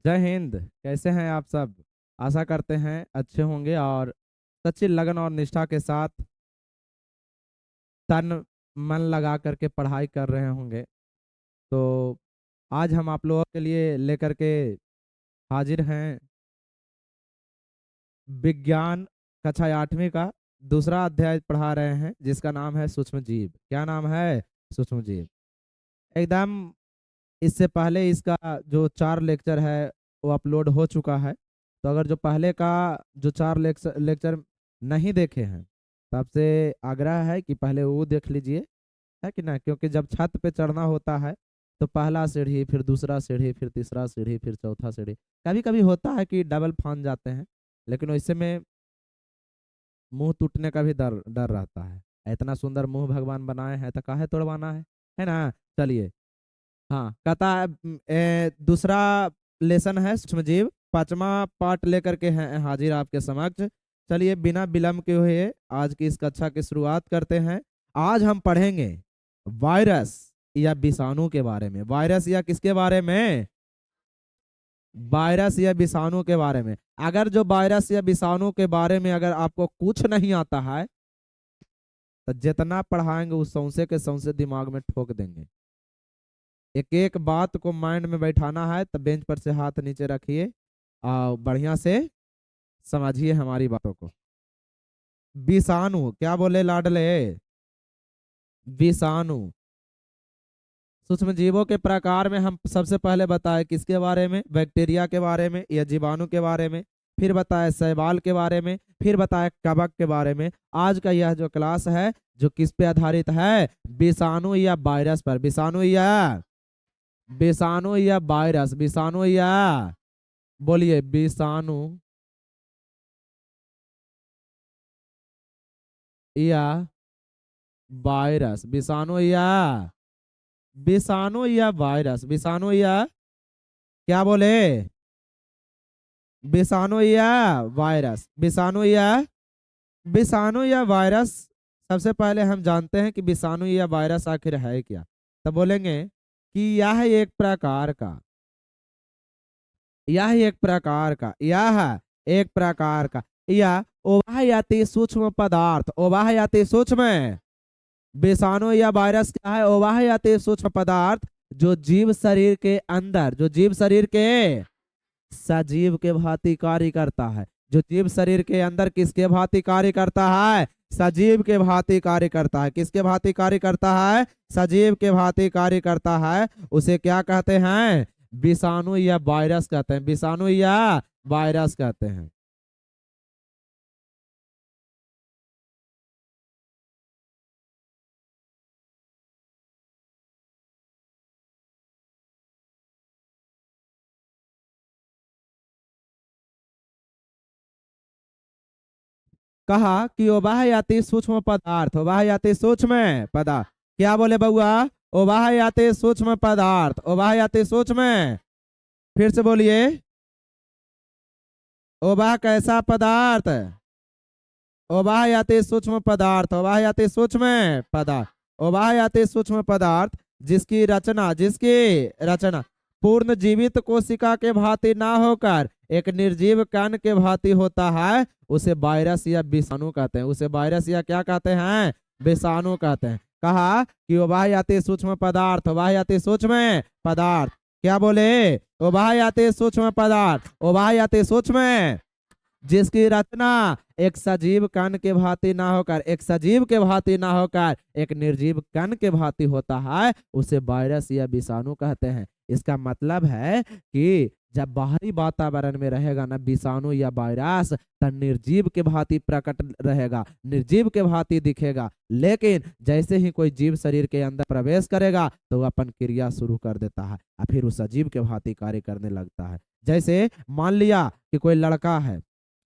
जय हिंद। कैसे हैं आप सब? आशा करते हैं अच्छे होंगे और सच्ची लगन और निष्ठा के साथ तन मन लगा करके पढ़ाई कर रहे होंगे। तो आज हम आप लोगों के लिए लेकर के हाजिर हैं विज्ञान कक्षा 8वीं का दूसरा अध्याय पढ़ा रहे हैं, जिसका नाम है सूक्ष्म जीव। क्या नाम है? सूक्ष्म जीव। एकदम इससे पहले इसका जो 4 लेक्चर है वो अपलोड हो चुका है। तो अगर जो पहले का जो 4 लेक्चर नहीं देखे हैं, तो आपसे आग्रह है कि पहले वो देख लीजिए, है कि ना। क्योंकि जब छत पे चढ़ना होता है तो पहला सीढ़ी, फिर दूसरा सीढ़ी, फिर तीसरा सीढ़ी, फिर चौथा सीढ़ी। कभी कभी होता है कि डबल फान जाते हैं, लेकिन वैसे में मुंह टूटने का भी डर डर रहता है। इतना सुंदर मुंह भगवान बनाए हैं तो काहे तोड़वाना है ना। चलिए। हाँ, कहता है दूसरा लेसन है सूक्ष्मजीव, 5वां पार्ट लेकर के हैं हाजिर आपके समक्ष। चलिए बिना विलंब के हुए आज की इस कक्षा की शुरुआत करते हैं। आज हम पढ़ेंगे वायरस या विषाणु के बारे में। वायरस या किसके बारे में? वायरस या विषाणु के बारे में। अगर जो वायरस या विषाणु के बारे में अगर आपको कुछ नहीं आता है तो जितना पढ़ाएंगे उस सौंसे के सौंसे दिमाग में ठोक देंगे। एक एक बात को माइंड में बैठाना है तो बेंच पर से हाथ नीचे रखिए और बढ़िया से समझिए हमारी बातों को। विषाणु क्या बोले लाडले? विषाणु सूक्ष्म जीवों के प्रकार में हम सबसे पहले बताए किसके बारे में? बैक्टीरिया के बारे में या जीवाणु के बारे में। फिर बताए शैवाल के बारे में। फिर बताए कवक के बारे में। आज का यह जो क्लास है जो किस पे आधारित है? विषाणु या वायरस पर। विषाणु या वायरस। विषाणु या, बोलिए, विषाणु या वायरस। विषाणु या वायरस। विषाणु या, क्या बोले? विषाणु या वायरस। विषाणु या वायरस। सबसे पहले हम जानते हैं कि विषाणु या वायरस आखिर है क्या। तब बोलेंगे कि यह एक प्रकार का या उभयअति सूक्ष्म पदार्थ। उभयअति सूक्ष्म। विषाणु या वायरस क्या है? उभयअति सूक्ष्म पदार्थ जो जीव शरीर के अंदर, जो जीव शरीर के सजीव के भांति कार्य करता है। जो जीव शरीर के अंदर किसके भांति कार्य करता है? सजीव के भांति कार्य करता है। किसके भांति कार्य करता है? सजीव के भांति कार्य करता है। उसे क्या कहते हैं? विषाणु या वायरस कहते हैं। विषाणु या वायरस कहते हैं। कहा कि उभयअति सूक्ष्म पदार्थ। उभयअति सूक्ष्म पदार्थ। क्या बोले बउआ? उभयअति सूक्ष्म पदार्थ। उभयअति सूक्ष्म। फिर से बोलिए। उभय कैसा पदार्थ? उभयअति सूक्ष्म पदार्थ। उभयअति सूक्ष्म पदार्थ। उभयअति सूक्ष्म पदार्थ जिसकी रचना पूर्ण जीवित कोशिका के भांति ना होकर एक निर्जीव कण के भांति होता है, उसे वायरस या विषाणु कहते हैं। उसे वायरस या क्या कहते हैं? विषाणु कहते हैं। कहा कि उभयअति सूक्ष्म पदार्थ। उभयअति सूक्ष्म पदार्थ। क्या बोले? उभयअति सूक्ष्म पदार्थ। उभयअति सूक्ष्म जिसकी रचना एक सजीव के भांति ना होकर एक निर्जीव कण के भांति होता है, उसे वायरस या विषाणु कहते हैं। इसका मतलब है कि जब बाहरी वातावरण में रहेगा ना विषाणु या वायरस, तो निर्जीव के भांति प्रकट रहेगा, निर्जीव के भांति दिखेगा। लेकिन जैसे ही कोई जीव शरीर के अंदर प्रवेश करेगा तो वह अपन क्रिया शुरू कर देता है और फिर उस सजीव के भांति कार्य करने लगता है। जैसे मान लिया कि कोई लड़का है,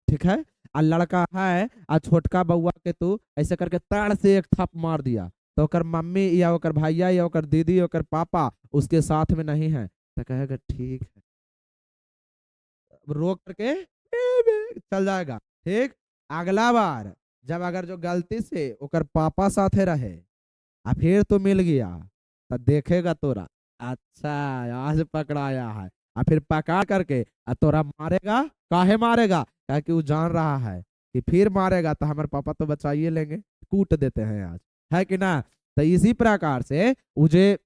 ठीक है, आ लड़का है आ छोटका बउआ के तू ऐसे करके ताड़ से एक थप मार दिया, तो ओकर मम्मी या ओकर भैया या ओकर दीदी ओकर पापा उसके साथ में नहीं है तो कहेगा ठीक है, रो करके चल जाएगा। ठीक। अगला बार जब अगर जो गलती से ओकर पापा साथे रहे आ फिर तू मिल गया तो देखेगा तोरा, अच्छा आज पकड़ाया है, और फिर पकड़ करके तोरा मारेगा। काहे मारेगा? क्या कि वो जान रहा है कि फिर मारेगा तो हमारे पापा तो बचाइए लेंगे, कूट देते हैं आज, है कि ना। तो इसी प्रकार से वो जो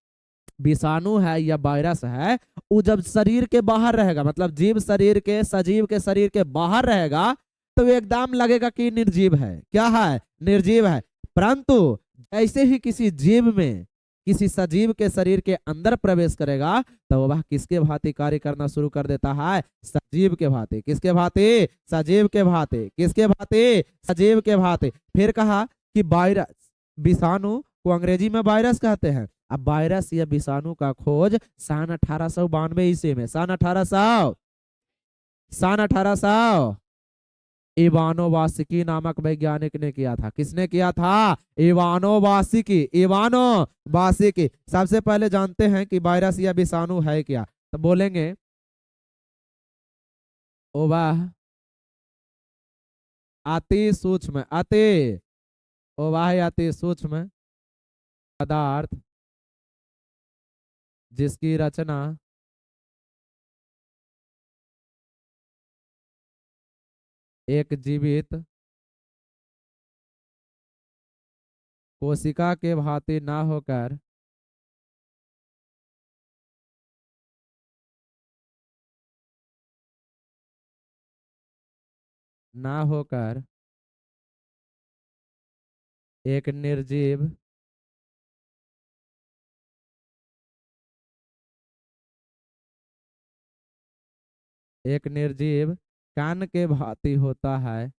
विषाणु है या वायरस है, वो जब शरीर के बाहर रहेगा, मतलब जीव शरीर के, सजीव के शरीर के बाहर रहेगा, तो वो एकदम लगेगा कि निर्जीव है। क्या है? निर्जीव है। परंतु जैसे ही किसी जीव में, किसी सजीव के शरीर के अंदर प्रवेश करेगा, तो वह किसके भांति कार्य करना शुरू कर देता है? सजीव के भांति। किसके भांति? सजीव के भांति। किसके भांति? सजीव के भांति। फिर कहा कि वायरस, विषाणु को अंग्रेजी में वायरस कहते हैं। अब वायरस या विषाणु का खोज सन 1892 ईस्वी में, सन 1800 इवानो वासिकी नामक वैज्ञानिक ने किया था। किसने किया था? इवानो वासिकी। इवानो वासिकी। सबसे पहले जानते हैं कि वायरस या विषाणु है क्या, तो बोलेंगे ओ वाह अति सूक्ष्म, ओ वाह अति सूक्ष्म पदार्थ जिसकी रचना एक जीवित कोशिका के भांति ना होकर एक निर्जीव कण के भांति होता है,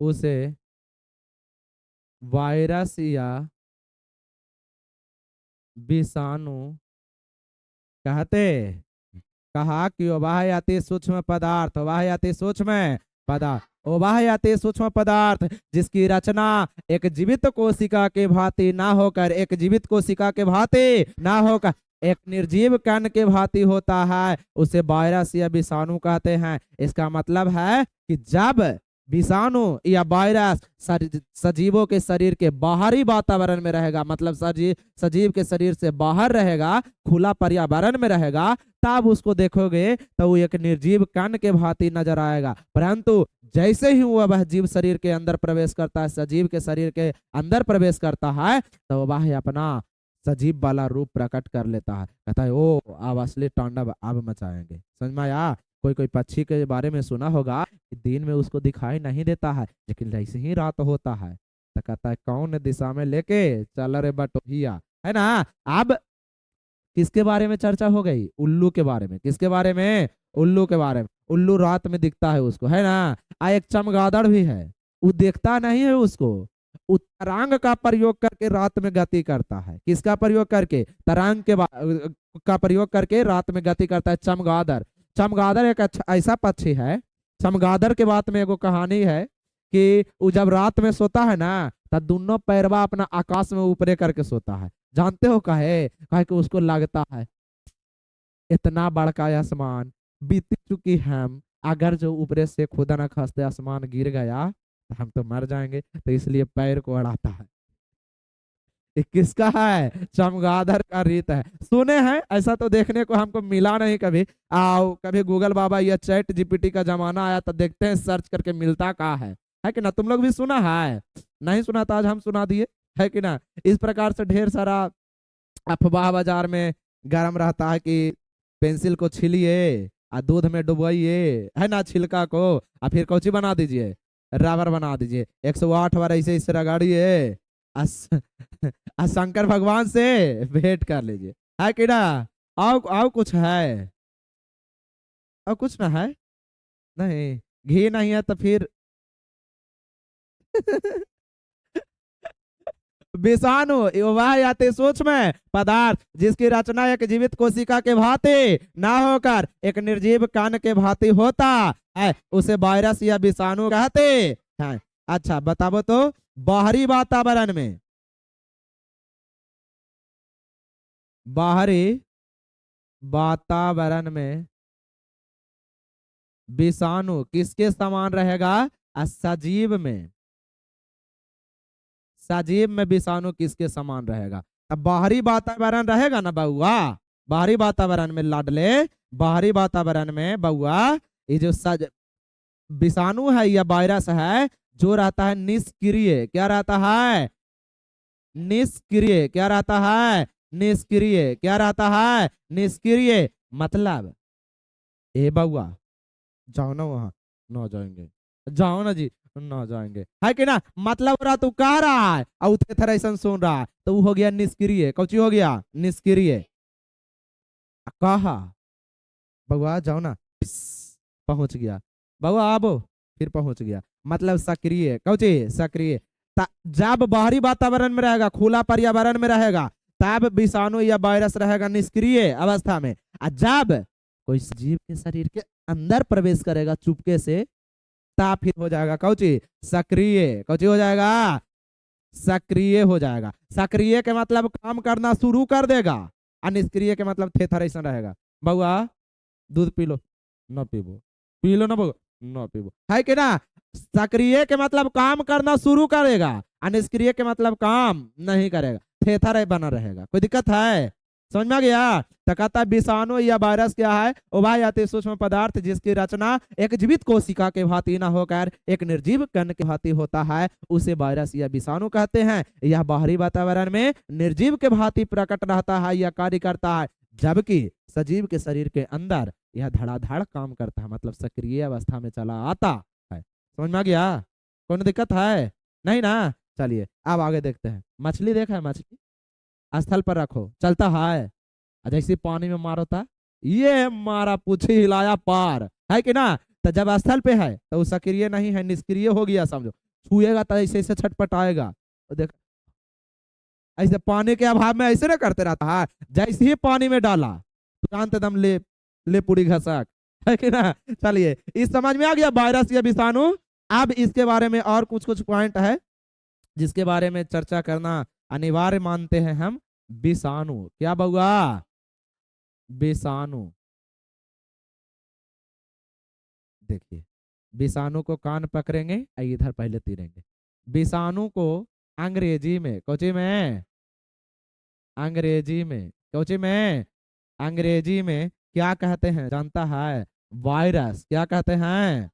उसे वायरस या विषाणु कहते। कहा कि वह अति सूक्ष्म पदार्थ, वह अति सूक्ष्म पदार्थ, वह अति सूक्ष्म पदार्थ जिसकी रचना एक जीवित कोशिका के भांति ना होकर, एक जीवित कोशिका के भांति ना होकर एक निर्जीव कण के भांति होता है, उसे वायरस या विषाणु कहते हैं। इसका मतलब है कि जब विषाणु या वायरस सजीवों के शरीर के बाहरी वातावरण में रहेगा, मतलब सजीव के शरीर से बाहर रहेगा, खुला पर्यावरण में रहेगा, तब उसको देखोगे तो वो एक निर्जीव कण के भांति नजर आएगा। परंतु जैसे ही वह जीव शरीर के अंदर प्रवेश करता है, सजीव के शरीर के अंदर प्रवेश करता है, तो वह अपना सजीव वाला रूप प्रकट कर लेता है। कहता है ओ अब असली तांडव अब मचाएंगे। समझ में आया? कोई कोई पक्षी के बारे में सुना होगा कि दिन में उसको दिखाई नहीं देता है, लेकिन जैसे ही रात होता है तो कहता है कौन दिशा में लेके चल रे बटोहिया, है ना। अब किसके बारे में चर्चा हो गई? उल्लू के बारे में। किसके बारे में? उल्लू के बारे में। उल्लू रात में दिखता है उसको, है ना। एक चमगादड़ भी है, वो देखता नहीं है उसको, वो तरंग का प्रयोग करके रात में गति करता है। किसका प्रयोग करके? तरंग का प्रयोग करके रात में गति करता है चमगादड़। चमगादड़ एक अच्छा ऐसा पक्षी है। चमगादड़ के बात में एगो कहानी है कि वो जब रात में सोता है ना, तब दोनों पैरवा अपना आकाश में ऊपरे करके सोता है। जानते हो काहे? काहे कि उसको लगता है इतना बड़का आसमान बीत चुकी हम, अगर जो ऊपरे से खुदा न खास्ते आसमान गिर गया तो हम तो मर जाएंगे, तो इसलिए पैर को अड़ाता है। ये किसका है? चमगादड़ का रीत है। सुने हैं, ऐसा तो देखने को हमको मिला नहीं कभी। आओ कभी गूगल बाबा या चैट जीपीटी का जमाना आया तो देखते हैं सर्च करके मिलता कहाँ है कि ना। तुम लोग भी सुना है? नहीं सुना तो आज हम सुना दिए, है कि ना। इस प्रकार से ढेर सारा अफवाह बाजार में गरम रहता है कि पेंसिल को छीलिए और दूध में डुबोइए, है ना, छिलका को, और फिर कौची बना दीजिए? रबर बना दीजिए। 108 बार ऐसे ऐसे रगड़िए शंकर भगवान से भेंट कर लीजिए, है कि ना। आओ आओ कुछ है? और कुछ ना है? नहीं, घी नहीं है तो फिर विषाणु वह अति सूक्ष्म पदार्थ जिसकी रचना एक जीवित कोशिका के भांति ना होकर एक निर्जीव कण के भांति होता है, उसे वायरस या विषाणु कहते हैं। अच्छा बताओ तो, बाहरी वातावरण में, बाहरी वातावरण में विषाणु किसके समान रहेगा? सजीव में। सजीव में विषाणु किसके समान रहेगा? अब बाहरी वातावरण रहेगा ना बउआ, बाहरी वातावरण में लाडले, बाहरी वातावरण में बउआ, ये जो विषाणु है या वायरस है जो रहता है निष्क्रिय, क्या रहता है? निष्क्रिय। क्या रहता है? निष्क्रिय। क्या रहता है? निष्क्रिय। मतलब ए बउआ, जाओ ना वहां। ना जाएंगे। जाओ ना जी। ना जाएंगे, है कि ना? मतलब रहा तू कह रहा है और उथे थर ऐसा सुन रहा है, तो वो हो गया निष्क्रिय। कौची हो गया? निष्क्रिय। कहा बउआ जाओ ना, पहुंच गया। बउआ आबो, फिर पहुंच गया। मतलब सक्रिय। कौची? सक्रिय। जब बाहरी वातावरण में रहेगा, खुला पर्यावरण में रहेगा, तब विषाणु या वायरस रहेगा निष्क्रिय अवस्था में। और जब कोई जीव के शरीर के अंदर प्रवेश करेगा चुपके से, तब फिर हो जाएगा कौची? सक्रिय। कौची हो जाएगा? सक्रिय हो जाएगा। सक्रिय के मतलब काम करना शुरू कर देगा, और निष्क्रिय के मतलब थेथर ऐसा रहेगा। बउआ दूध पी लो। ना पीबो। पी लो ना बउआ। ना पीबो, है कि ना? सक्रिय के मतलब काम करना शुरू करेगा, और निष्क्रिय के मतलब काम नहीं करेगा, थेथर बना रहेगा। कोई दिक्कत है? समझ में आ गया? तो कहता है विषाणु या वायरस क्या है? उभयचर सूक्ष्म पदार्थ जिसकी रचना एक जीवित कोशिका के भांति न होकर एक निर्जीव कण के भांति होता है, उसे वायरस या विषाणु कहते हैं। यह बाहरी वातावरण में निर्जीव के भांति प्रकट रहता है या कार्य करता है, जबकि सजीव के शरीर के अंदर यह धड़ाधड़ काम करता है, मतलब सक्रिय अवस्था में चला आता है। समझ में आ गया? कौन दिक्कत है? नहीं ना? चलिए अब आगे देखते हैं। मछली देखा है? मछली स्थल पर रखो, चलता है, जैसे पानी में मारो था, ये मारा पूछी हिलाया पार, है कि ना? तो जब स्थल पे है तो वो सक्रिय नहीं है, निष्क्रिय हो गया समझो। छुएगा तो ऐसे ऐसे छटपटाएगा। तो देख, ऐसे पानी के अभाव में ऐसे ना करते रहता है। जैसे ही पानी में डाला तुरंत एकदम ले पूरी घसक, है कि ना? चलिए इस समझ में आ गया वायरस या विषाणु। अब इसके बारे में और कुछ कुछ पॉइंट है जिसके बारे में चर्चा करना अनिवार्य मानते हैं हम। विषाणु क्या बउआ? विषाणु। देखिए, विषाणु को कान पकड़ेंगे, इधर पहले तीरेंगे। विषाणु को अंग्रेजी में कोची में? अंग्रेजी में कोची में? अंग्रेजी में क्या कहते हैं जानता है? वायरस। क्या कहते हैं?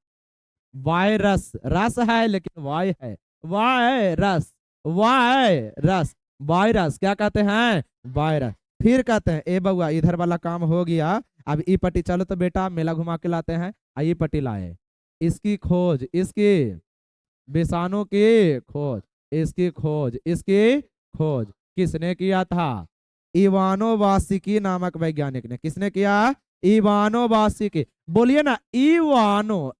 वायरस। रस है लेकिन वाय है। वायरस। वायरस। वायरस क्या कहते हैं? वायरस। फिर कहते हैं ए बउआ, इधर वाला काम हो गया। अब ई पट्टी चलो तो बेटा, मेला घुमा के लाते हैं। आई पट्टी लाए। इसकी खोज, इसकी विषाणु की खोज, इसकी खोज, इसकी खोज किसने किया था? इवानो वासिकी नामक वैज्ञानिक ने। किसने किया? इवानो वासिकी। बोलिए ना, इवानो।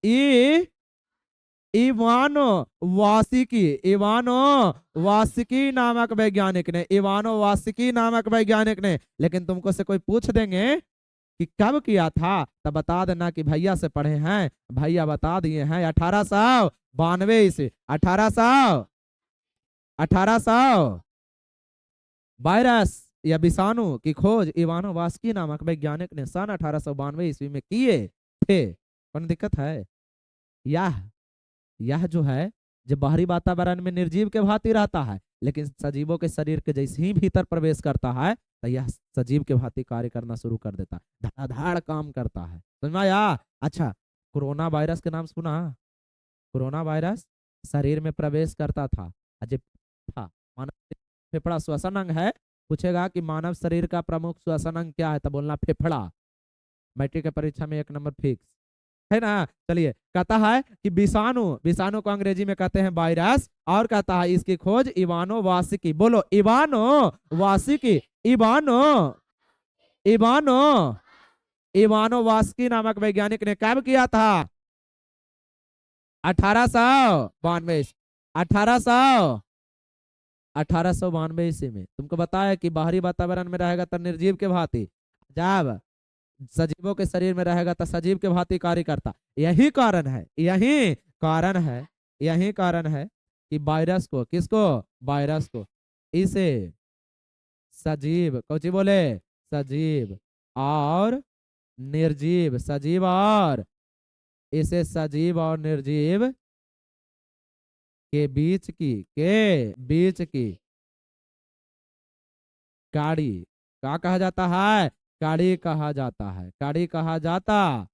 इवानो वासिकी। इवानो वासिकी नामक वैज्ञानिक ने। इवानो वासिकी नामक वैज्ञानिक ने। लेकिन तुमको से कोई पूछ देंगे कि कब किया था, तब बता देना कि भैया से पढ़े हैं। भैया बता दिए हैं 1892 ईस्वी। 1800 वायरस या विषाणु की खोज इवानो वास्की नामक वैज्ञानिक ने सन 1892 ईस्वी में किए थे। कौन दिक्कत है? यह यह जो है, जो बाहरी वातावरण में निर्जीव के भांति रहता है, लेकिन सजीवों के शरीर के जैसे ही भीतर प्रवेश करता है, तो यह सजीव के भांति कार्य करना शुरू कर देता है, धड़ाधड़ काम करता है। समझ में आया? अच्छा, कोरोना वायरस के नाम सुना? कोरोना वायरस शरीर में प्रवेश करता था, अजय था। मानव फेफड़ा श्वसन अंग है। पूछेगा कि मानव शरीर का प्रमुख श्वसन अंग क्या है, तो बोलना फेफड़ा। मैट्रिक की परीक्षा में 1 नंबर फिक्स, है ना? चलिए, कहता है कि विषाणु, विषाणु को अंग्रेजी में कहते हैं वायरस, और कहता है इसकी खोज इवानो वासिकी। बोलो, इवानो वासिकी। इवानो इवानो इवानो वास्की नामक वैज्ञानिक ने कब किया था? 1892। 1892 ईस्वी में। तुमको बताया कि बाहरी वातावरण में रहेगा तो निर्जीव के भांति, जब सजीवों के शरीर में रहेगा तो सजीव के भांति कार्य करता। यही कारण है, यही कारण है, यही कारण है कि वायरस को, किसको? वायरस को इसे सजीव, कौची बोले? सजीव और निर्जीव, सजीव और, इसे सजीव और निर्जीव के बीच की काड़ी क्या कहा जाता है? काड़ी कहा जाता है, काड़ी कहा जाता।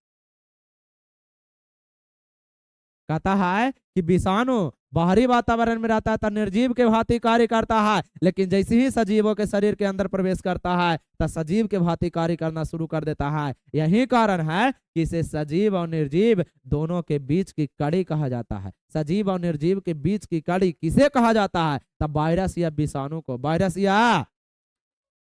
कहता है कि विषाणु बाहरी वातावरण में रहता है तो निर्जीव के भांति कार्य करता है, लेकिन जैसे ही सजीवों के शरीर के अंदर प्रवेश करता है तो सजीव के भांति कार्य करना शुरू कर देता है। यही कारण है कि इसे सजीव और निर्जीव दोनों के बीच की कड़ी कहा जाता है। सजीव और निर्जीव के बीच की कड़ी किसे कहा जाता है? तब वायरस या विषाणु को। वायरस या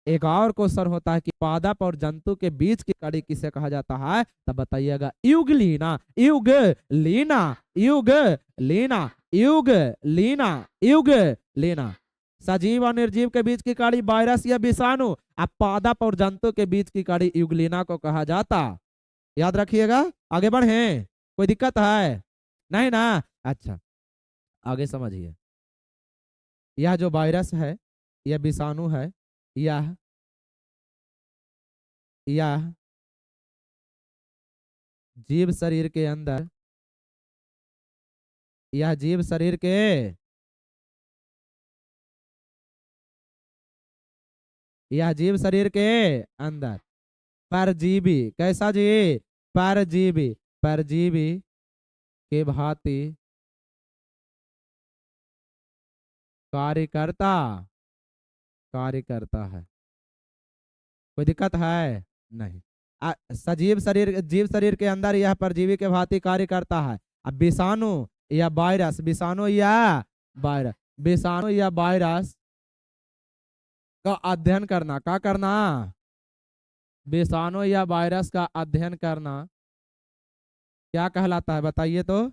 एक और क्वेश्चन होता है कि पादप और जंतु के बीच की कड़ी किसे कहा जाता है? तब बताइएगा युगलीना, युग लीना, युग लीना, युग लीना, युग लीना। सजीव और निर्जीव के बीच की कड़ी वायरस या विषाणु, अब पादप और जंतु के बीच की कड़ी युगलीना को कहा जाता। याद रखिएगा। आगे बढ़े, कोई दिक्कत है? नहीं ना? अच्छा, आगे समझिए। यह जो वायरस है, यह विषाणु है, यह यह जीव शरीर के अंदर, यह जीव शरीर के यह जीव शरीर के अंदर परजीवी, कैसा जी? परजीवी, परजीवी के भांति कार्यकर्ता कार्य करता है। कोई दिक्कत है? नहीं। सजीव शरीर, जीव शरीर के अंदर यह परजीवी के भांति कार्य करता है। अब विषाणु या वायरस, विषाणु या वायरस, विषाणु या वायरस का अध्ययन करना, क्या करना? विषाणु या वायरस का अध्ययन करना क्या कहलाता है? बताइए तो।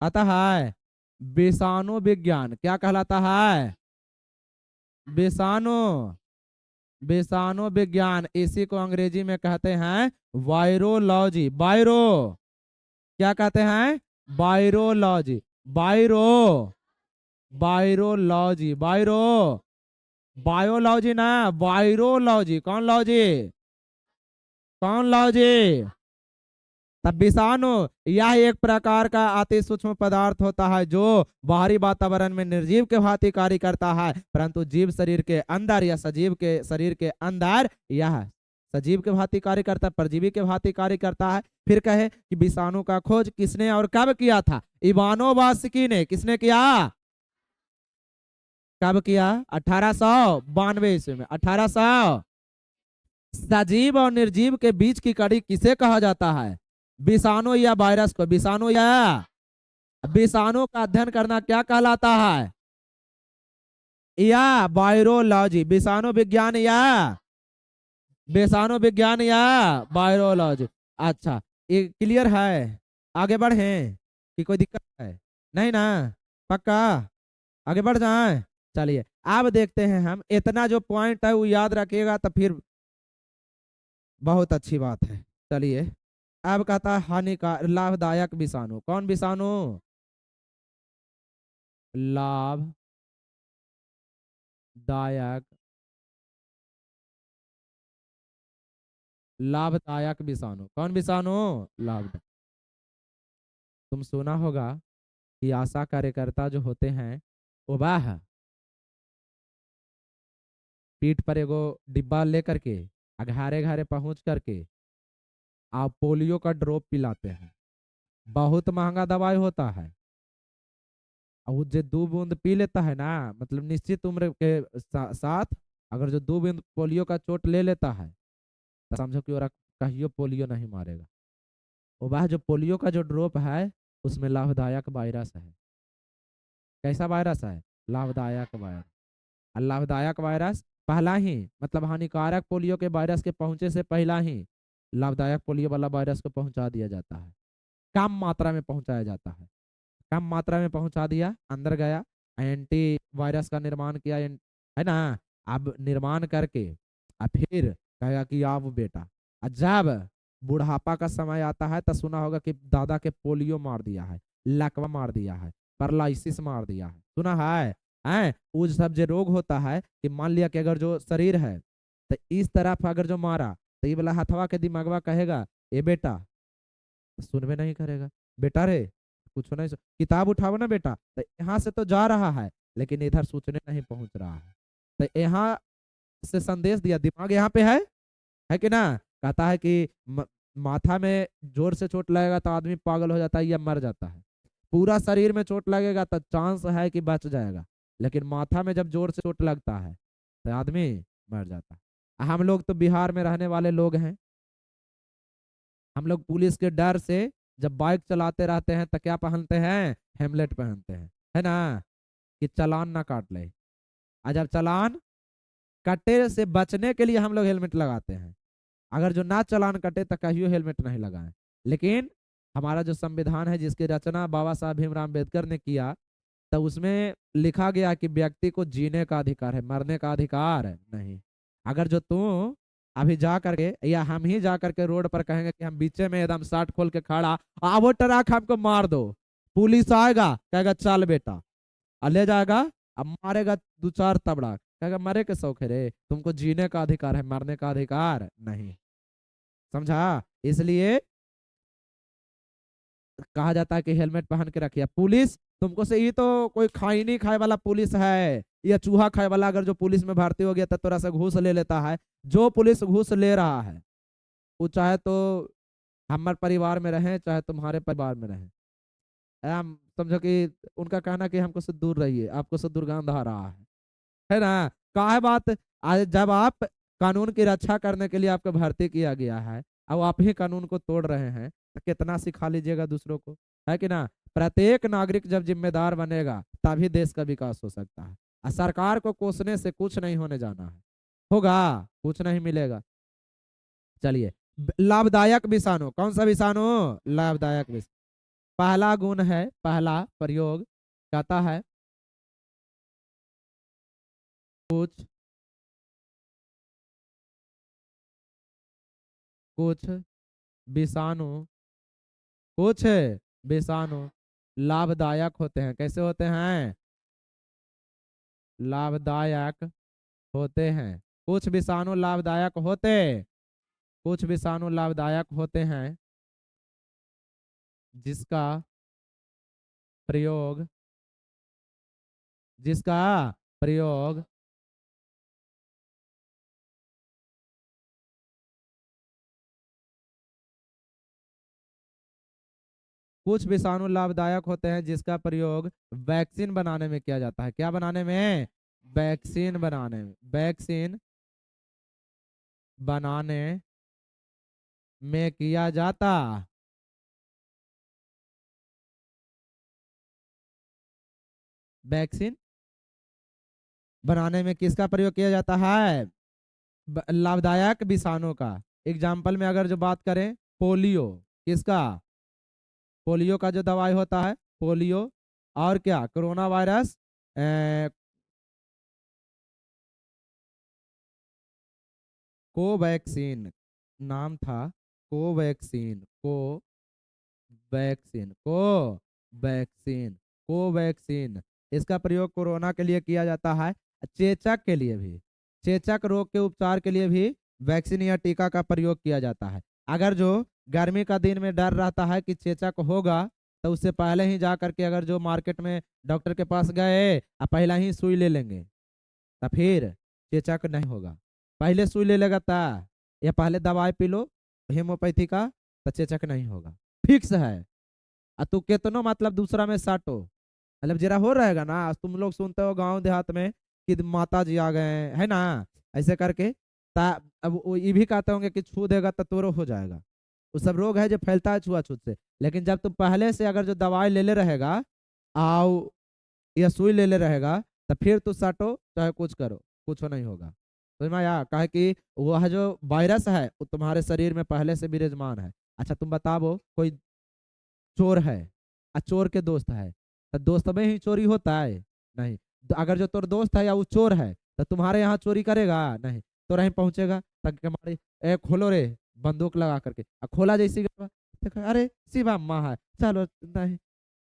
अतः है विषाणु विज्ञान। क्या कहलाता है? विषाणु विषाणु विज्ञान। इसी को अंग्रेजी में कहते हैं वायरोलॉजी। वायरो क्या कहते हैं? वायरोलॉजी। वायरो वायरोलॉजी, वायरो बायोलॉजी ना, वायरोलॉजी। कौन लॉजी? कौन लॉजी? तब विषाणु यह एक प्रकार का अति सूक्ष्म पदार्थ होता है जो बाहरी वातावरण में निर्जीव के भांति कार्य करता है, परंतु जीव शरीर के अंदर या सजीव के शरीर के अंदर यह सजीव के भांति कार्य करता है, परजीवी के भांति कार्य करता है। फिर कहे कि विषाणु का खोज किसने और कब किया था? इवानोवास्की ने। किसने किया? कब किया? 1892 ईस्वी में। 1800। सजीव और निर्जीव के बीच की कड़ी किसे कहा जाता है? विषाणु या वायरस को। विषाणु या विषाणु का अध्ययन करना क्या कहलाता है? या वायरोलॉजी। विषाणु विज्ञान या विषाणु विज्ञान या वायरोलॉजी। अच्छा, ये क्लियर है? आगे बढ़े कि कोई दिक्कत है? नहीं ना? पक्का? आगे बढ़ जाए। चलिए अब देखते हैं हम। इतना जो पॉइंट है वो याद रखिएगा तो फिर बहुत अच्छी बात है। चलिए अब कहता है हानिकार लाभदायक विषाणु। कौन विषाणु? लाभदायक लाभदायक विषाणु। कौन विषाणु? लाभदायक। तुम सुना होगा कि आशा कार्यकर्ता जो होते हैं वो वह पीठ पर एगो डिब्बा लेकर के घरे घरे पहुंच करके आप पोलियो का ड्रॉप पिलाते हैं। बहुत महंगा दवाई होता है। और वो जो 2 बूंद पी लेता है ना, मतलब निश्चित उम्र के साथ अगर जो 2 बूंद पोलियो का चोट ले लेता है तो समझो कि वो कहियो पोलियो नहीं मारेगा। वो वह जो पोलियो का जो ड्रॉप है उसमें लाभदायक वायरस है। कैसा वायरस है? लाभदायक वायरस। और लाभदायक वायरस पहला ही, मतलब हानिकारक पोलियो के वायरस के पहुंचे से पहला ही लाभदायक पोलियो वाला वायरस को पहुंचा दिया जाता है। कम मात्रा में पहुंचाया जाता है। कम मात्रा में पहुंचा दिया, अंदर गया, एंटी वायरस का निर्माण किया, है ना? अब निर्माण करके अब फिर कहेगा कि आओ बेटा। और जब बुढ़ापा का समय आता है तो सुना होगा कि दादा के पोलियो मार दिया है, लकवा मार दिया है, पैरालिसिस मार दिया है। सुना है? हैं? वो सब जो रोग होता है कि मान लिया कि अगर जो शरीर है तो इस तरफ अगर जो मारा तो ये वाला हथवा के दिमागवा कहेगा ए बेटा, सुनबे नहीं करेगा। बेटा रे कुछ नहीं किताब उठाओ ना बेटा, तो यहाँ से तो जा रहा है लेकिन इधर सोचने नहीं पहुंच रहा है। तो यहाँ से संदेश दिया, दिमाग यहाँ पे है कि ना। कहता है कि माथा में जोर से चोट लगेगा तो आदमी पागल हो जाता है या मर जाता है। पूरा शरीर में चोट लगेगा तो चांस है कि बच जाएगा, लेकिन माथा में जब जोर से चोट लगता है तो आदमी मर जाता है। हम लोग तो बिहार में रहने वाले लोग हैं, हम लोग पुलिस के डर से जब बाइक चलाते रहते हैं तो क्या पहनते हैं, हेमलेट पहनते हैं, है ना, कि चालान ना काट ले। और जब चालान कटे से बचने के लिए हम लोग हेलमेट लगाते हैं। अगर जो ना चालान कटे तो कहियो हेलमेट नहीं लगाएं। लेकिन हमारा जो संविधान है जिसकी रचना बाबा साहब भीमराव अम्बेडकर ने किया, तो उसमें लिखा गया कि व्यक्ति को जीने का अधिकार है, मरने का अधिकार नहीं। अगर जो तू अभी जा करके या हम ही जा करके रोड पर कहेंगे कि हम बीचे में एकदम शर्ट खोल के खड़ा, वो ट्रक हमको मार दो, पुलिस आएगा कहेगा चल बेटा, ले जाएगा, अब मारेगा दो चार तबड़ा, कहेगा मरे के शौक है रे, तुमको जीने का अधिकार है, मरने का अधिकार नहीं। समझा? इसलिए कहा जाता है कि हेलमेट पहन के रखिए। पुलिस तुमको से ये तो कोई खाई नहीं खाए वाला पुलिस है या चूहा खाए वाला, अगर जो पुलिस में भर्ती हो गया तो थोड़ा सा घूस ले लेता है। जो पुलिस घूस ले रहा है वो चाहे तो हमारे परिवार में रहे चाहे तुम्हारे परिवार में रहे, हम समझो कि उनका कहना कि हमको से दूर रहिए, आपको से दुर्गंध आ रहा है ना। का है बात, आज जब आप कानून की रक्षा करने के लिए आपको भर्ती किया गया है अब आप ही कानून को तोड़ रहे हैं तो कितना सिखा लीजिएगा दूसरों को, है कि ना। प्रत्येक नागरिक जब जिम्मेदार बनेगा तभी देश का विकास हो सकता है। और सरकार को कोसने से कुछ नहीं होने जाना है, होगा कुछ नहीं मिलेगा। चलिए, लाभदायक विषाणु, कौन सा विषाणु, लाभदायक विषाणु। पहला गुण है, पहला प्रयोग कहता है कुछ कुछ विषाणु, कुछ विषाणु लाभदायक होते हैं। कैसे होते हैं, लाभदायक होते हैं। कुछ विषाणु लाभदायक होते, कुछ विषाणु लाभदायक होते हैं जिसका प्रयोग, जिसका प्रयोग कुछ विषाणु लाभदायक होते हैं जिसका प्रयोग वैक्सीन बनाने में किया जाता है। क्या बनाने में, वैक्सीन बनाने में, वैक्सीन बनाने में किया जाता। वैक्सीन बनाने में किसका प्रयोग किया जाता है, लाभदायक विषाणु का। एग्जाम्पल में अगर जो बात करें पोलियो, किसका, पोलियो का जो दवाई होता है पोलियो, और क्या कोरोना वायरस, कोवैक्सीन नाम था, कोवैक्सीन, कोवैक्सीन, कोवैक्सीन, कोवैक्सीन। इसका प्रयोग कोरोना के लिए किया जाता है। चेचक के लिए भी, चेचक रोग के उपचार के लिए भी वैक्सीन या टीका का प्रयोग किया जाता है। अगर जो गर्मी का दिन में डर रहता है कि चेचक होगा तो उससे पहले ही जा करके अगर जो मार्केट में डॉक्टर के पास गए और पहला ही सुई ले लेंगे तो फिर चेचक नहीं होगा। पहले सुई ले लेगा ता या पहले दवाई पी लो हेमोपैथी का तो चेचक नहीं होगा, फिक्स है। और तू कितनो मतलब दूसरा में साटो, मतलब जरा हो रहेगा ना। तुम लोग सुनते हो गांव देहात में कि माता जी आ गए है ना, ऐसे करके ता अब वो ये भी कहते होंगे कि छू देगा तो तोरो हो जाएगा। वो सब रोग है जो फैलता है छुआछूत से। लेकिन जब तुम पहले से अगर जो दवाई ले ले रहेगा आओ या सुई ले ले रहेगा तो फिर तू सटो चाहे कुछ करो कुछ नहीं होगा। तो मैं यार कहे कि वह जो वायरस है वो तुम्हारे शरीर में पहले से विराजमान है। अच्छा तुम बताओ, कोई चोर है और चोर के दोस्त है तो दोस्त में ही चोरी होता है नहीं। तो अगर जो तोर दोस्त है या वो चोर है तो तुम्हारे यहाँ चोरी करेगा नहीं, तो रही पहुंचेगा तक हमारे खोलो रे बंदूक लगा करके, खोला जैसी देखा अरे शिवा माँ है, चलो नहीं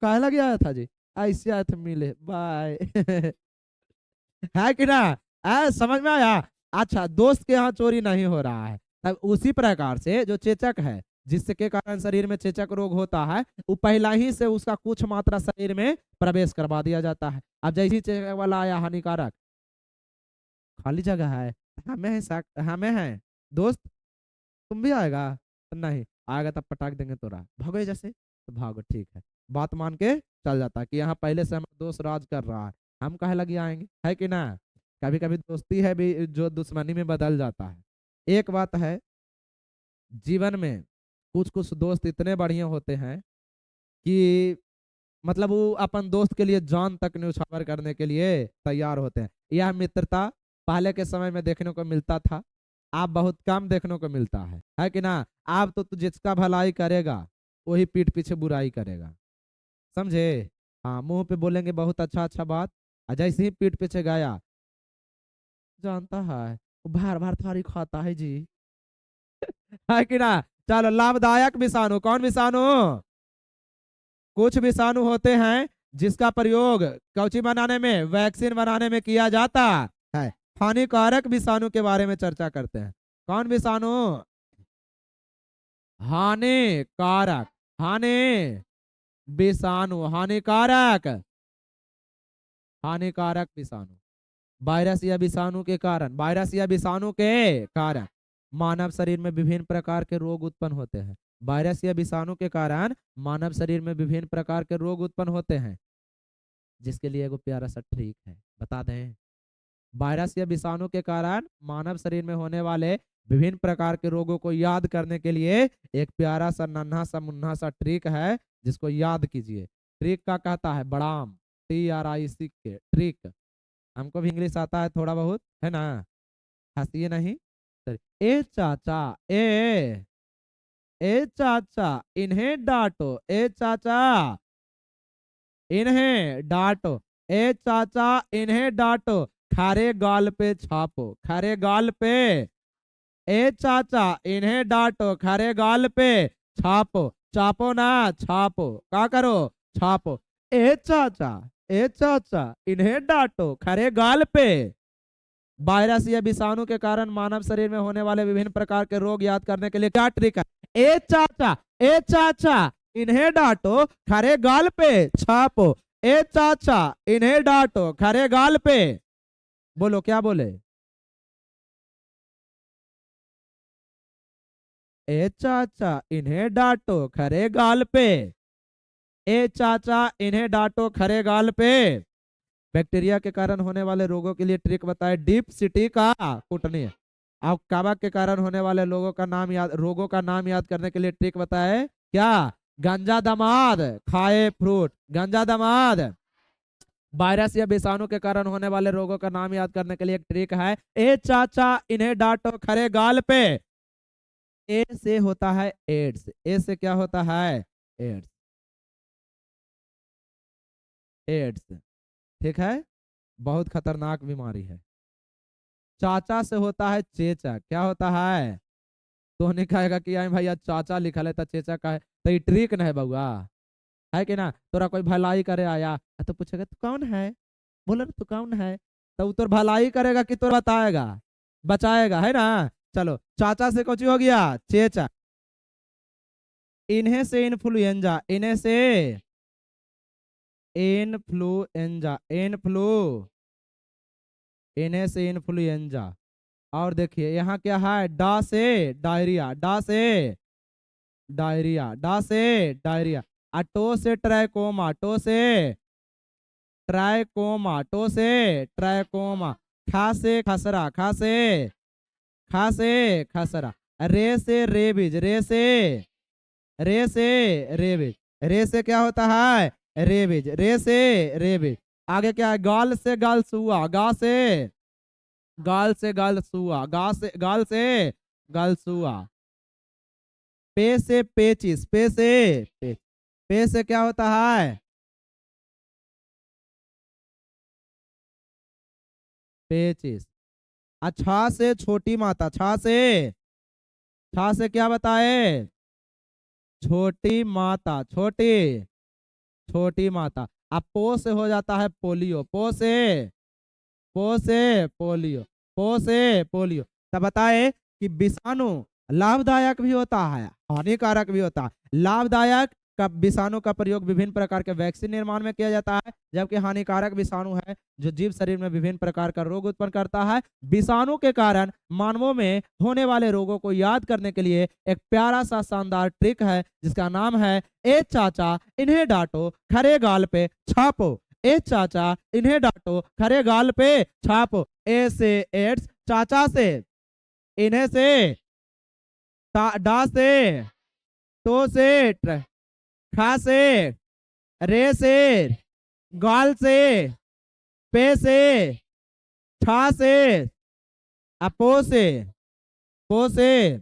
काहे लगे आया था जी, ऐसे आए थे मिले बाय है कि ना। समझ में आया। अच्छा दोस्त के यहाँ चोरी नहीं हो रहा है, तब उसी प्रकार से जो चेचक है जिसके कारण शरीर में चेचक रोग होता है, वो पहला ही से उसका कुछ मात्रा शरीर में प्रवेश करवा दिया जाता है। अब जैसे ही चेचक वाला आया हानिकारक, खाली जगह है, हमें है हमें है दोस्त, तुम भी आएगा? तो नहीं आएगा तब पटाख देंगे तोरा, भागो जैसे, तो भागो ठीक है, बात मान के चल जाता है कि यहाँ पहले से हमारा दोस्त राज कर रहा है, हम काहे लगे आएंगे, है कि ना। कभी कभी दोस्ती है भी जो दुश्मनी में बदल जाता है। एक बात है, जीवन में कुछ कुछ दोस्त इतने बढ़िया होते हैं कि मतलब वो अपन दोस्त के लिए जान तक न्यौछावर करने के लिए तैयार होते हैं। यह मित्रता पहले के समय में देखने को मिलता था, आप बहुत कम देखने को मिलता है कि ना। आप तो जिसका भलाई करेगा वही पीठ पीछे बुराई करेगा, समझे। हाँ, मुंह पे बोलेंगे बहुत अच्छा अच्छा बात, और जैसे ही पीठ पीछे गया, जानता है वो बार बार थारी खाता है जी, है कि ना। चलो, लाभदायक विषाणु, कौन विषाणु? कुछ विषाणु होते हैं जिसका प्रयोग कौची बनाने में, वैक्सीन बनाने में किया जाता है। हानिकारक विषाणु के बारे में चर्चा करते हैं। कौन विषाणु? हानिकारक, हानि विषाणु, हानिकारक, हानिकारक विषाणु। वायरस या विषाणु के कारण, वायरस या विषाणु के कारण मानव शरीर में विभिन्न प्रकार के रोग उत्पन्न होते हैं। वायरस या विषाणु के कारण मानव शरीर में विभिन्न प्रकार के रोग उत्पन्न होते हैं, जिसके लिए एगो प्यारा सा ट्रिक है, बता दें। वायरस या विषाणु के कारण मानव शरीर में होने वाले विभिन्न प्रकार के रोगों को याद करने के लिए एक प्यारा सा नन्हा सा मुन्ना सा ट्रिक है, जिसको याद कीजिए। ट्रिक का कहता है बड़ाम, TRIC के ट्रिक। हमको भी इंग्लिश आता है थोड़ा बहुत, है ना, हंसिए नहीं। ए चाचा, ए चाचा इन्हें डांटो, ए चाचा इन्हें डांटो, ए चाचा इन्हें डांटो, खारे गाल पे छापो, खारे गाल पे, ए चाचा इन्हें डांटो, खारे गाल पे छापो, चापो ना छापो, क्या करो, छापो। ए चाचा, ए चाचा इन्हें डांटो, खरे गाल पे। वायरस या विषाणु के कारण मानव शरीर में होने वाले विभिन्न प्रकार के रोग याद करने के लिए क्या ट्रिक है? ए चाचा, ए चाचा इन्हें डांटो, खरे गाल पे छापो, ए चाचा इन्हें डांटो, खरे गाल पे। बोलो क्या बोले? ए चाचा इन्हें डांटो, खरे गाल पे, ए चाचा इन्हें डांटो, खरे गाल पे। बैक्टीरिया के कारण होने वाले रोगों के लिए ट्रिक बताए, डीप सिटी का कुटनी। अब काबा के कारण होने वाले लोगों का नाम याद, रोगों का नाम याद करने के लिए ट्रिक बताए, क्या? गंजा दमाद, खाए फ्रूट, गंजा दमाद। वायरस या विषाणु के कारण होने वाले रोगों का नाम याद करने के लिए एक ट्रिक है, ए चाचा इन्हें डांटो, खरे गाल पे। ए से होता है एड्स, ए से क्या होता है? एड्स, एड्स, ठीक है, बहुत खतरनाक बीमारी है। चाचा से होता है चेचक, क्या होता है? तो नहीं कहेगा कि आई भैया चाचा लिखा है तो चेचक का है, तो ये ट्रिक न है बउआ, है कि ना। तोरा कोई भलाई करे आया तो पूछेगा तू कौन है, बोले तू कौन है, तो तोर भलाई करेगा कि तोर बताएगा, बचाएगा, है ना। चलो, चाचा से कुछ हो गया, चेचक। इन्हें से इन्फ्लुएंजा, इन्हें से इन्फ्लुएंजा, इन्फ्लू, इन्हें से इन्फ्लुएंजा। और देखिए यहाँ क्या है, डा से डायरिया, डा से डायरिया, डा से डायरिया। टो से ट्राइकोमा, टो से ट्राइकोमा, टो से ट्राइकोमा। खा से खसरा, खा से, खा से खसरा। रे से रेबिज, रे से, रे से रेबिज, रे से क्या होता है? रेबिज, रे से रेबिज। आगे क्या है? गाल से गाल सुआ, गा से गाल से गाल सुआ, गा से गाल से गाल सुआ। पे से पेचिस, पे से पे से क्या होता है? पेचिस। छा से छोटी माता, छा से, छा से क्या बताए? छोटी माता, छोटी, छोटी माता। अब पो से हो जाता है पोलियो, पो से, पो से पोलियो, पो से पोलियो। तब बताए कि विषाणु लाभदायक भी होता है, हानिकारक भी होता है। लाभदायक का विषाणु का प्रयोग विभिन्न प्रकार के वैक्सीन निर्माण में किया जाता है, जबकि हानिकारक विषाणु है जो जीव शरीर में विभिन्न प्रकार का रोग उत्पन्न करता है। विषाणु के कारण मानवों में होने वाले रोगों को याद करने के लिए एक प्यारा सा शानदार ट्रिक है जिसका नाम है ए चाचा इन्हें डांटो खरे गाल पे छापो। ए चाचा इन्हें डांटो खरे गाल पे छापो। ए से एड्स, चाचा से, इन्हें से, डा से, तो से, खा से, रे से, गाल से, पे से, छा से, अपो से, पो से।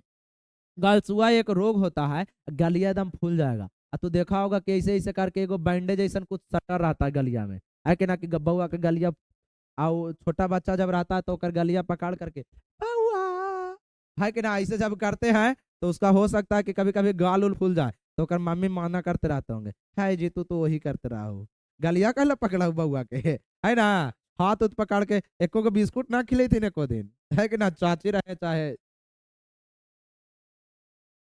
गलसुआ एक रोग होता है, गलिया एकदम फूल जाएगा। तू देखा होगा कि ऐसे ऐसे करके एगो बैंडेज ऐसा कुछ सटर रहता है गलिया में, है कि ना, कि बउआ के गलिया, और छोटा बच्चा जब रहता है तो ओकर गलिया पकड़ करके बउआ, है कि ना, ऐसे जब करते हैं तो उसका हो सकता है कि कभी कभी गाल उल फूल जाए, तो ओकर मम्मी माना करते रहते होंगे, है जी तू तो वही करते रहा हो, गलिया कहला पकड़ा बउआ के, है ना। हाथ उत पकड़ के एको को बिस्कुट ना खिलाई थी एको दिन, है कि ना, चाची रहे चाहे।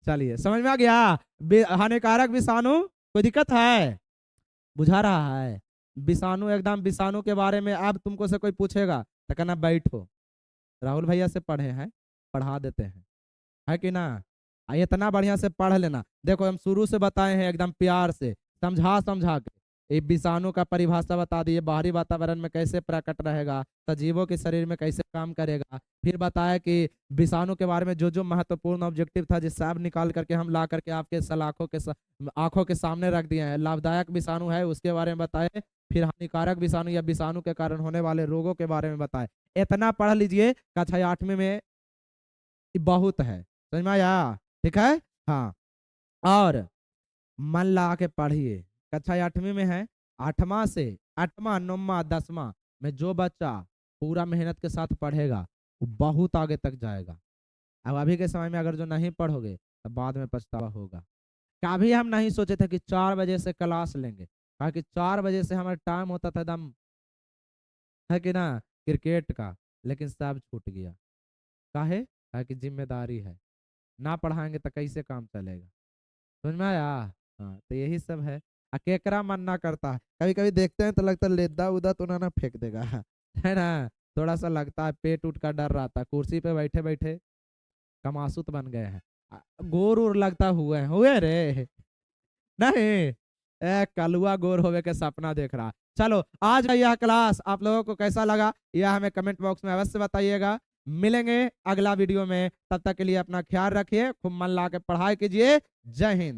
चलिए समझ में आ गया। हानिकारक विषाणु, कोई दिक्कत है, बुझा रहा है। विषाणु एकदम, विषाणु के बारे में अब तुमको से कोई पूछेगा तो कहना बैठो, राहुल भैया से पढ़े हैं, पढ़ा देते हैं, है कि ना। इतना बढ़िया से पढ़ लेना। देखो हम शुरू से बताए हैं एकदम प्यार से, समझा समझा के। ये विषाणु का परिभाषा बता दिए, बाहरी वातावरण में कैसे प्रकट रहेगा, सजीवों के शरीर में कैसे काम करेगा। फिर बताया कि विषाणु के बारे में जो जो महत्वपूर्ण ऑब्जेक्टिव था, जिस सब निकाल करके हम ला करके आपके आंखों के सामने रख दिए हैं। लाभदायक विषाणु है उसके बारे में बताए, फिर हानिकारक विषाणु या विषाणु के कारण होने वाले रोगों के बारे में बताए। इतना पढ़ लीजिए, कक्षा 8वीं में बहुत है, समझ में आया, ठीक है। हाँ, और मन लगा के पढ़िए। कक्षा 8वीं में है, 8वां से 8वां 9वां 10वां में जो बच्चा पूरा मेहनत के साथ पढ़ेगा वो बहुत आगे तक जाएगा। अब अभी के समय में अगर जो नहीं पढ़ोगे तो बाद में पछतावा होगा। कभी हम नहीं सोचे थे कि 4 बजे से क्लास लेंगे, कहा कि 4 बजे से हमारा टाइम होता था एकदम, है कि ना, क्रिकेट का, लेकिन सब छूट गया। काहे? कहा कि जिम्मेदारी है, ना पढ़ाएंगे तो कैसे काम चलेगा। समझ में आया। हाँ, तो यही सब है। केकरा मन ना करता है, कभी कभी देखते हैं तो लगता है लेदा उदा तो ना फेंक देगा, है ना, थोड़ा सा लगता है, पेट उठ का डर रहता है। कुर्सी पे बैठे बैठे कमासुत बन गए हैं, गोर उर लगता हुए रे, नहीं, कलुआ गोर होवे के सपना देख रहा। चलो आज का यह क्लास आप लोगों को कैसा लगा यह हमें कमेंट बॉक्स में अवश्य बताइएगा। मिलेंगे अगला वीडियो में, तब तक के लिए अपना ख्याल रखिए, खूब मन ला के पढ़ाई कीजिए। जय हिंद।